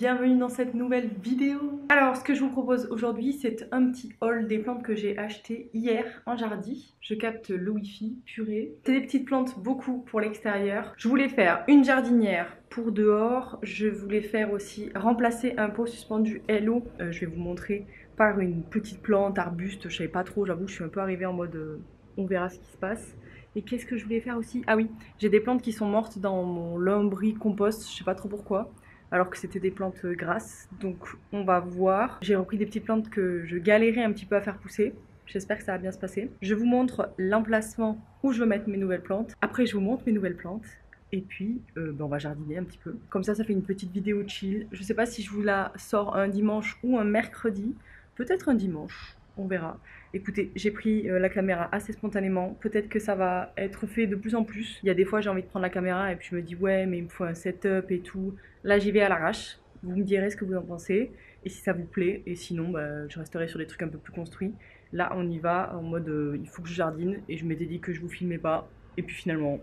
bienvenue dans cette nouvelle vidéo. Alors ce que je vous propose aujourd'hui c'est un petit haul des plantes que j'ai achetées hier en jardin. Je capte le wifi, purée. C'est des petites plantes beaucoup pour l'extérieur. Je voulais faire une jardinière pour dehors. Je voulais faire aussi remplacer un pot suspendu Hello. Je vais vous montrer par une petite plante, arbuste, je savais pas trop, j'avoue je suis un peu arrivée en mode on verra ce qui se passe. Et qu'est-ce que je voulais faire aussi? Ah oui, j'ai des plantes qui sont mortes dans mon lombricompost, je sais pas trop pourquoi, alors que c'était des plantes grasses, donc on va voir. J'ai repris des petites plantes que je galérais un petit peu à faire pousser, j'espère que ça va bien se passer. Je vous montre l'emplacement où je veux mettre mes nouvelles plantes, après je vous montre mes nouvelles plantes, et puis on va jardiner un petit peu. Comme ça fait une petite vidéo chill. Je sais pas si je vous la sors un dimanche ou un mercredi, peut-être un dimanche, on verra. Écoutez, j'ai pris la caméra assez spontanément, peut-être que ça va être fait de plus en plus. Il y a des fois j'ai envie de prendre la caméra et puis je me dis ouais mais il me faut un setup et tout. Là j'y vais à l'arrache, vous me direz ce que vous en pensez et si ça vous plaît, et sinon je resterai sur des trucs un peu plus construits. Là on y va en mode il faut que je jardine et je m'étais dit que je vous filmais pas et puis finalement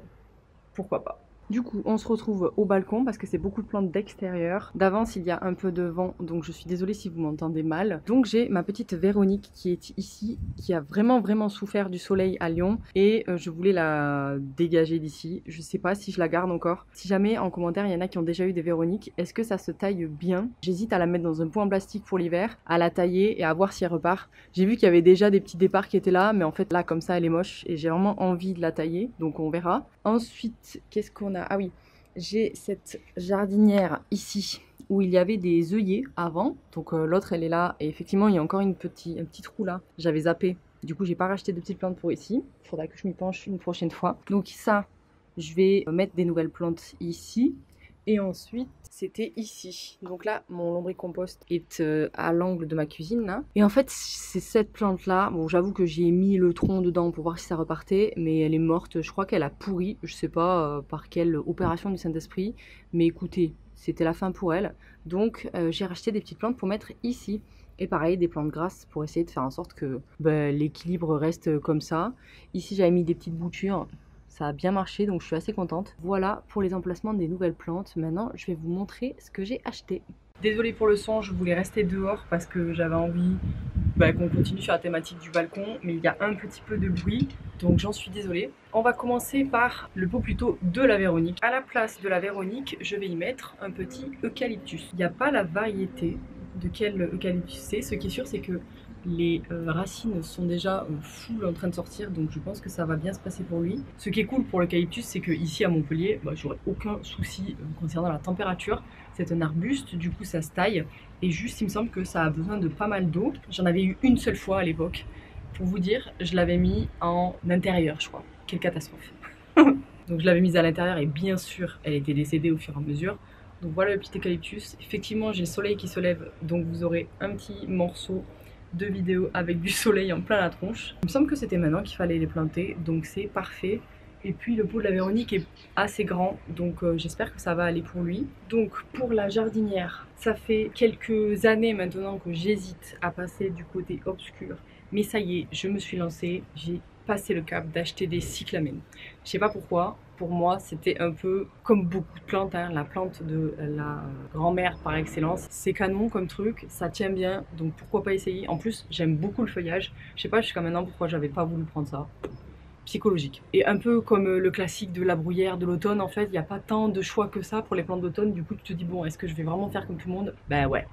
pourquoi pas. Du coup, on se retrouve au balcon parce que c'est beaucoup de plantes d'extérieur. D'avance, il y a un peu de vent, donc je suis désolée si vous m'entendez mal. Donc j'ai ma petite Véronique qui est ici, qui a vraiment souffert du soleil à Lyon. Et je voulais la dégager d'ici. Je sais pas si je la garde encore. Si jamais, en commentaire, il y en a qui ont déjà eu des Véroniques, est-ce que ça se taille bien? J'hésite à la mettre dans un pot en plastique pour l'hiver, à la tailler et à voir si elle repart. J'ai vu qu'il y avait déjà des petits départs qui étaient là, mais en fait là, comme ça, elle est moche. Et j'ai vraiment envie de la tailler, donc on verra. Ensuite, qu'est-ce qu'on a? Ah oui, j'ai cette jardinière ici où il y avait des œillets avant. Donc l'autre elle est là et effectivement il y a encore un petit trou là. J'avais zappé. Du coup j'ai pas racheté de petites plantes pour ici. Il faudra que je m'y penche une prochaine fois. Donc ça, je vais mettre des nouvelles plantes ici. Et ensuite, c'était ici. Donc là, mon lombricompost est à l'angle de ma cuisine, là. Et en fait, c'est cette plante-là. Bon, j'avoue que j'ai mis le tronc dedans pour voir si ça repartait, mais elle est morte. Je crois qu'elle a pourri. Je sais pas par quelle opération du Saint-Esprit. Mais écoutez, c'était la fin pour elle. Donc, j'ai racheté des petites plantes pour mettre ici. Et pareil, des plantes grasses pour essayer de faire en sorte que l'équilibre reste comme ça. Ici, j'avais mis des petites boutures. Ça a bien marché, donc je suis assez contente. Voilà pour les emplacements des nouvelles plantes. Maintenant, je vais vous montrer ce que j'ai acheté. Désolée pour le son, je voulais rester dehors parce que j'avais envie qu'on continue sur la thématique du balcon, mais il y a un petit peu de bruit, donc j'en suis désolée. On va commencer par le pot plutôt de la Véronique. À la place de la Véronique, je vais y mettre un petit eucalyptus. Il n'y a pas la variété de quel eucalyptus c'est. Ce qui est sûr, c'est que les racines sont déjà full en train de sortir, donc je pense que ça va bien se passer pour lui. Ce qui est cool pour l'eucalyptus, c'est que ici à Montpellier, j'aurai aucun souci concernant la température. C'est un arbuste, du coup ça se taille, et juste il me semble que ça a besoin de pas mal d'eau. J'en avais eu une seule fois à l'époque. Pour vous dire, je l'avais mis en intérieur, je crois. Quelle catastrophe. Donc je l'avais mise à l'intérieur et bien sûr, elle était décédée au fur et à mesure. Donc voilà le petit eucalyptus. Effectivement, j'ai le soleil qui se lève, donc vous aurez un petit morceau de vidéo avec du soleil en plein la tronche. Il me semble que c'était maintenant qu'il fallait les planter, donc c'est parfait. Et puis le pot de la Véronique est assez grand, donc j'espère que ça va aller pour lui. Donc pour la jardinière, ça fait quelques années maintenant que j'hésite à passer du côté obscur. Mais ça y est, je me suis lancée, j'ai passé le cap d'acheter des cyclamènes. Je sais pas pourquoi, pour moi c'était un peu comme beaucoup de plantes, hein, la plante de la grand-mère par excellence. C'est canon comme truc, ça tient bien, donc pourquoi pas essayer. En plus j'aime beaucoup le feuillage, je sais pas jusqu'à maintenant pourquoi j'avais pas voulu prendre ça. Psychologique. Et un peu comme le classique de la bruyère de l'automne, en fait, il n'y a pas tant de choix que ça pour les plantes d'automne. Du coup, tu te dis, bon, est-ce que je vais vraiment faire comme tout le monde? Ben ouais,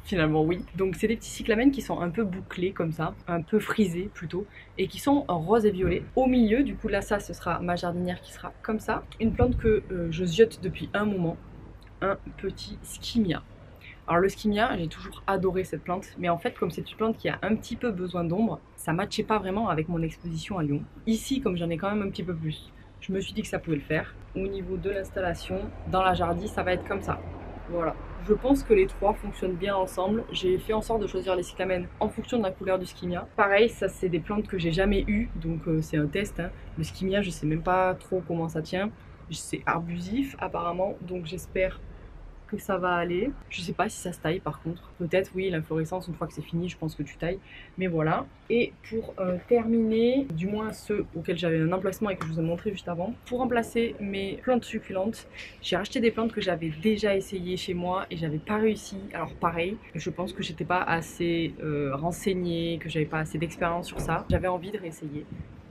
finalement oui. Donc c'est des petits cyclamènes qui sont un peu bouclés comme ça, un peu frisés plutôt, et qui sont en rose et violet. Au milieu, du coup là, ça, ce sera ma jardinière qui sera comme ça. Une plante que je ziote depuis un moment, un petit skimia. Alors le skimia, j'ai toujours adoré cette plante, mais en fait comme c'est une plante qui a un petit peu besoin d'ombre, ça matchait pas vraiment avec mon exposition à Lyon. Ici, comme j'en ai quand même un petit peu plus, je me suis dit que ça pouvait le faire. Au niveau de l'installation, dans la jardie, ça va être comme ça. Voilà. Je pense que les trois fonctionnent bien ensemble. J'ai fait en sorte de choisir les cyclamènes en fonction de la couleur du skimia. Pareil, ça c'est des plantes que j'ai jamais eues, donc c'est un test, hein. Le skimia, je sais même pas trop comment ça tient. C'est arbusif apparemment, donc j'espère que ça va aller. Je sais pas si ça se taille par contre. Peut-être oui, l'inflorescence, une fois que c'est fini, je pense que tu tailles. Mais voilà. Et pour terminer, du moins ceux auxquels j'avais un emplacement et que je vous ai montré juste avant, pour remplacer mes plantes succulentes, j'ai racheté des plantes que j'avais déjà essayées chez moi et j'avais pas réussi. Alors pareil, je pense que j'étais pas assez renseignée, que j'avais pas assez d'expérience sur ça. J'avais envie de réessayer.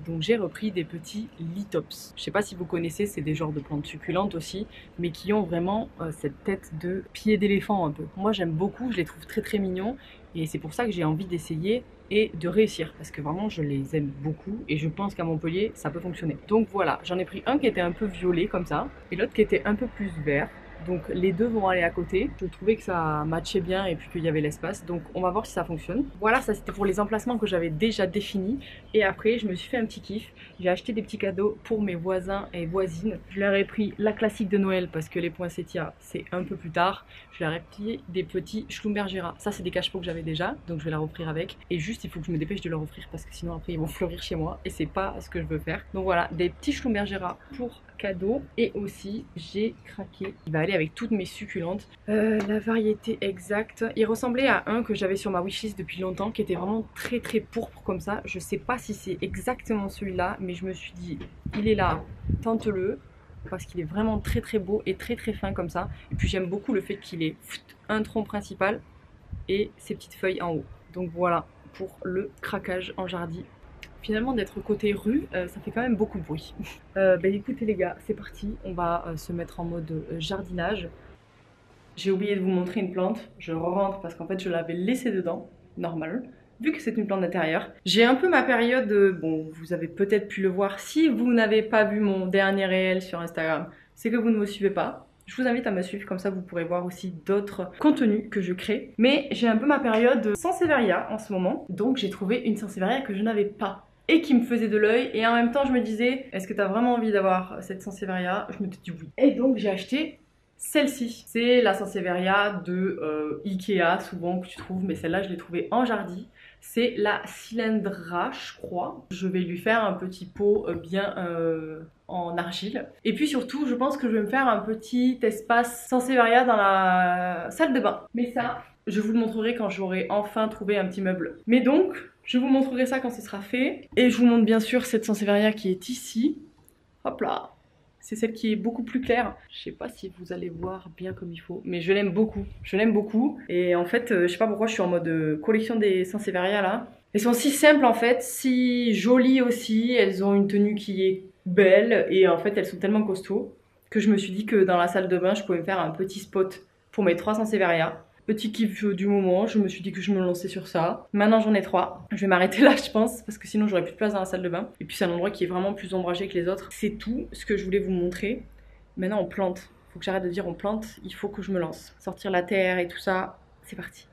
Donc j'ai repris des petits lithops. Je sais pas si vous connaissez, c'est des genres de plantes succulentes aussi, mais qui ont vraiment cette tête de pied d'éléphant un peu. Moi j'aime beaucoup, je les trouve très très mignons et c'est pour ça que j'ai envie d'essayer et de réussir parce que vraiment je les aime beaucoup et je pense qu'à Montpellier ça peut fonctionner. Donc voilà, j'en ai pris un qui était un peu violet comme ça et l'autre qui était un peu plus vert. Donc les deux vont aller à côté. Je trouvais que ça matchait bien et puis qu'il y avait l'espace. Donc on va voir si ça fonctionne. Voilà, ça c'était pour les emplacements que j'avais déjà définis. Et après, je me suis fait un petit kiff. J'ai acheté des petits cadeaux pour mes voisins et voisines. Je leur ai pris la classique de Noël parce que les poinsettias, c'est un peu plus tard. Je leur ai pris des petits Schlumbergera. Ça, c'est des cache-pots que j'avais déjà. Donc je vais leur offrir avec. Et juste, il faut que je me dépêche de leur offrir parce que sinon après, ils vont fleurir chez moi. Et c'est pas ce que je veux faire. Donc voilà, des petits Schlumbergera pour cadeau. Et aussi, j'ai craqué. Il va aller avec toutes mes succulentes. La variété exacte. Il ressemblait à un que j'avais sur ma wishlist depuis longtemps, qui était vraiment très très pourpre comme ça. Je sais pas si c'est exactement celui-là, mais je me suis dit, il est là, tente-le. Parce qu'il est vraiment très très beau et très très fin comme ça. Et puis j'aime beaucoup le fait qu'il ait un tronc principal et ses petites feuilles en haut. Donc voilà pour le craquage en jardin. Finalement d'être côté rue, ça fait quand même beaucoup de bruit. Écoutez les gars, c'est parti, on va se mettre en mode jardinage. J'ai oublié de vous montrer une plante, je rentre parce qu'en fait je l'avais laissée dedans, normal, vu que c'est une plante d'intérieur. J'ai un peu ma période, bon vous avez peut-être pu le voir, si vous n'avez pas vu mon dernier réel sur Instagram, c'est que vous ne me suivez pas. Je vous invite à me suivre, comme ça vous pourrez voir aussi d'autres contenus que je crée. Mais j'ai un peu ma période Sansevieria en ce moment, donc j'ai trouvé une Sansevieria que je n'avais pas et qui me faisait de l'œil, et en même temps je me disais, est-ce que tu as vraiment envie d'avoir cette Sansevieria? Je me suis dit oui. Et donc j'ai acheté celle-ci. C'est la Sansevieria de Ikea, souvent que tu trouves, mais celle-là je l'ai trouvée en jardin. C'est la Cylindra, je crois. Je vais lui faire un petit pot bien en argile. Et puis surtout, je pense que je vais me faire un petit espace Sansevieria dans la salle de bain. Mais ça, je vous le montrerai quand j'aurai enfin trouvé un petit meuble. Mais donc, je vous montrerai ça quand ce sera fait. Et je vous montre bien sûr cette Sansevieria qui est ici. Hop là. C'est celle qui est beaucoup plus claire. Je sais pas si vous allez voir bien comme il faut, mais je l'aime beaucoup. Je l'aime beaucoup. Et en fait, je sais pas pourquoi je suis en mode collection des Sansevieria là. Elles sont si simples en fait, si jolies aussi. Elles ont une tenue qui est belle et en fait elles sont tellement costauds que je me suis dit que dans la salle de bain, je pouvais me faire un petit spot pour mes 3 Sansevieria. Petit kiff du moment, je me suis dit que je me lançais sur ça. Maintenant j'en ai 3. Je vais m'arrêter là je pense parce que sinon j'aurais plus de place dans la salle de bain. Et puis c'est un endroit qui est vraiment plus ombragé que les autres. C'est tout ce que je voulais vous montrer. Maintenant on plante. Faut que j'arrête de dire on plante, il faut que je me lance. Sortir la terre et tout ça, c'est parti.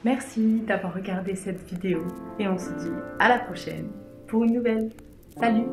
Merci d'avoir regardé cette vidéo et on se dit à la prochaine pour une nouvelle. Salut!